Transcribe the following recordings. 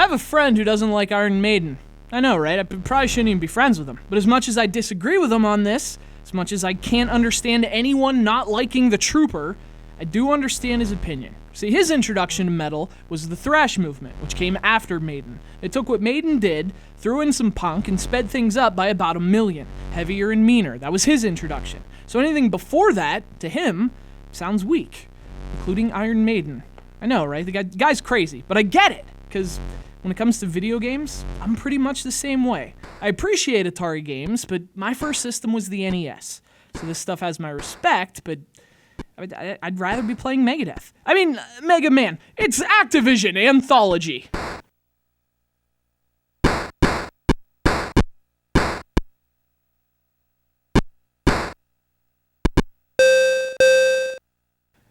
have a friend who doesn't like Iron Maiden. I know, right? I probably shouldn't even be friends with him. But as much as I disagree with him on this, as much as I can't understand anyone not liking the Trooper, I do understand his opinion. See, his introduction to metal was the thrash movement, which came after Maiden. It took what Maiden did, threw in some punk, and sped things up by about 1 million. Heavier and meaner. That was his introduction. So anything before that, to him, sounds weak. Including Iron Maiden. I know, right? The guy's crazy, but I get it, because when it comes to video games, I'm pretty much the same way. I appreciate Atari games, but my first system was the NES. So this stuff has my respect, but I'd rather be playing Megadeth. I mean, Mega Man. It's Activision Anthology.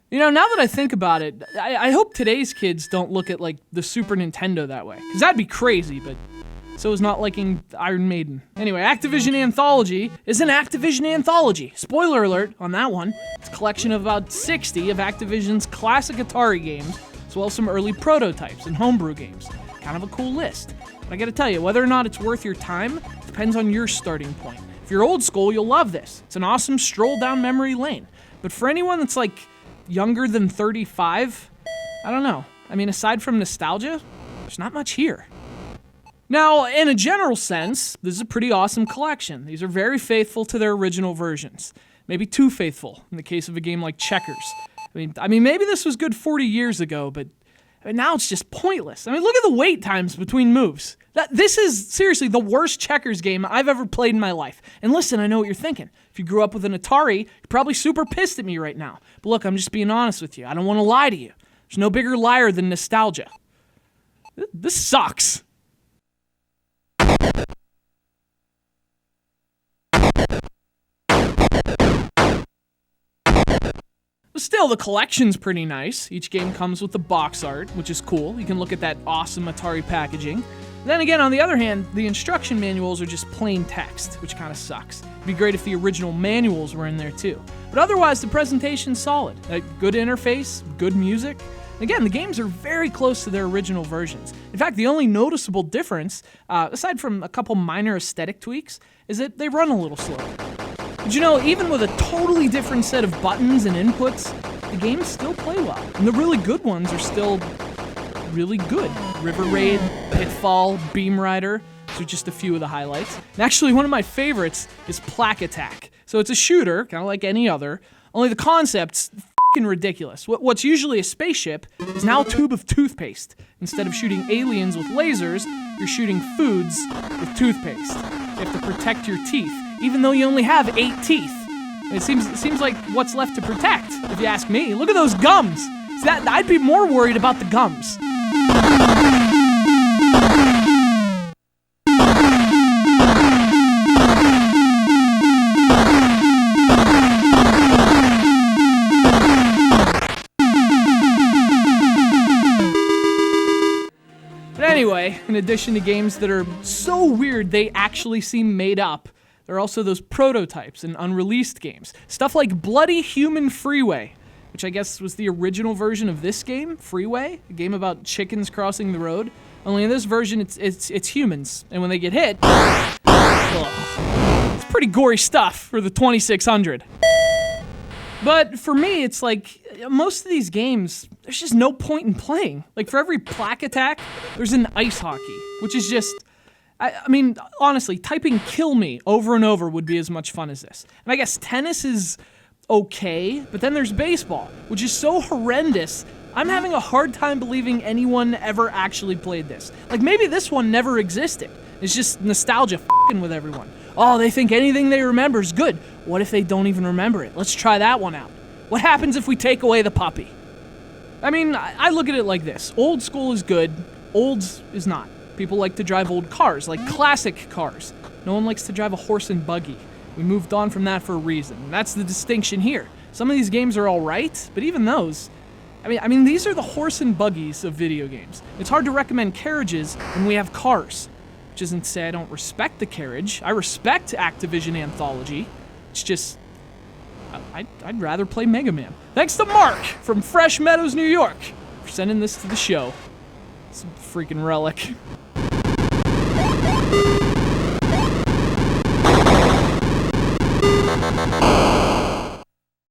You know, now that I think about it, I hope today's kids don't look at, like, the Super Nintendo that way. Because that'd be crazy, but so is not liking Iron Maiden. Anyway, Activision Anthology is an Activision Anthology. Spoiler alert on that one. It's a collection of about 60 of Activision's classic Atari games, as well as some early prototypes and homebrew games. Kind of a cool list. But I gotta tell you, whether or not it's worth your time depends on your starting point. If you're old school, you'll love this. It's an awesome stroll down memory lane. But for anyone that's, like, younger than 35, I don't know. I mean, aside from nostalgia, there's not much here. Now, in a general sense, this is a pretty awesome collection. These are very faithful to their original versions. Maybe too faithful in the case of a game like Checkers. I mean, maybe this was good 40 years ago, but now it's just pointless. I mean, look at the wait times between moves. This is seriously the worst Checkers game I've ever played in my life. And listen, I know what you're thinking. If you grew up with an Atari, you're probably super pissed at me right now. But look, I'm just being honest with you. I don't want to lie to you. There's no bigger liar than nostalgia. This sucks. But still, the collection's pretty nice. Each game comes with the box art, which is cool. You can look at that awesome Atari packaging. Then again, on the other hand, the instruction manuals are just plain text, which kind of sucks. It'd be great if the original manuals were in there too. But otherwise, the presentation's solid. A good interface, good music. Again, the games are very close to their original versions. In fact, the only noticeable difference, aside from a couple minor aesthetic tweaks, is that they run a little slower. But you know, even with a totally different set of buttons and inputs, the games still play well. And the really good ones are still really good. River Raid, Pitfall, Beam Rider, those are just a few of the highlights. And actually, one of my favorites is Plaque Attack. So it's a shooter, kind of like any other, only the concept's f***ing ridiculous. What's usually a spaceship is now a tube of toothpaste. Instead of shooting aliens with lasers, you're shooting foods with toothpaste. You have to protect your teeth, even though you only have 8 teeth. It seems like what's left to protect, if you ask me. Look at those gums. I'd be more worried about the gums. Anyway, in addition to games that are so weird they actually seem made up, there are also those prototypes and unreleased games. Stuff like Bloody Human Freeway, which I guess was the original version of this game, Freeway, a game about chickens crossing the road. Only in this version, it's humans, and when they get hit, it's pretty gory stuff for the 2600. But for me, it's like, most of these games, there's just no point in playing. Like, for every Plaque Attack, there's an ice hockey, which is just, I mean, honestly, typing "kill me" over and over would be as much fun as this. And I guess tennis is okay, but then there's baseball, which is so horrendous, I'm having a hard time believing anyone ever actually played this. Like, maybe this one never existed. It's just nostalgia f***ing with everyone. Oh, they think anything they remember is good. What if they don't even remember it? Let's try that one out. What happens if we take away the puppy? I mean, I look at it like this. Old school is good, old is not. People like to drive old cars, like classic cars. No one likes to drive a horse and buggy. We moved on from that for a reason. And that's the distinction here. Some of these games are all right, but even those, I mean, these are the horse and buggies of video games. It's hard to recommend carriages when we have cars. Which isn't to say I don't respect the carriage. I respect Activision Anthology. It's just, I'd rather play Mega Man. Thanks to Mark from Fresh Meadows, New York, for sending this to the show. It's a freaking relic.